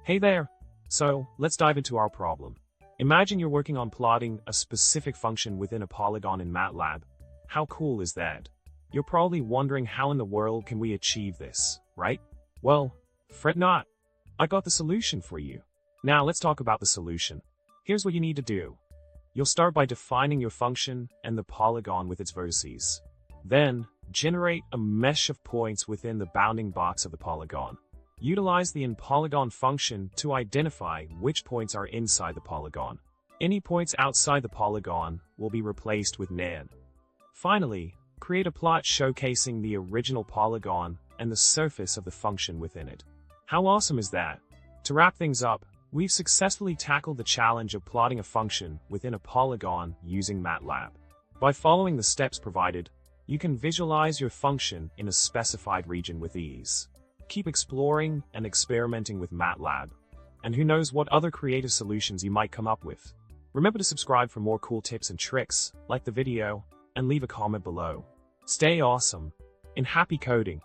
Hey there! So, let's dive into our problem. Imagine you're working on plotting a specific function within a polygon in MATLAB. How cool is that? You're probably wondering how in the world can we achieve this, right? Well, fret not. I got the solution for you. Now let's talk about the solution. Here's what you need to do. You'll start by defining your function and the polygon with its vertices. Then, generate a mesh of points within the bounding box of the polygon. Utilize the inPolygon function to identify which points are inside the polygon. Any points outside the polygon will be replaced with none. Finally, create a plot showcasing the original polygon and the surface of the function within it. How awesome is that? To wrap things up, we've successfully tackled the challenge of plotting a function within a polygon using MATLAB. By following the steps provided, you can visualize your function in a specified region with ease. Keep exploring and experimenting with MATLAB, and who knows what other creative solutions you might come up with. Remember to subscribe for more cool tips and tricks, like the video, and leave a comment below. Stay awesome, and happy coding!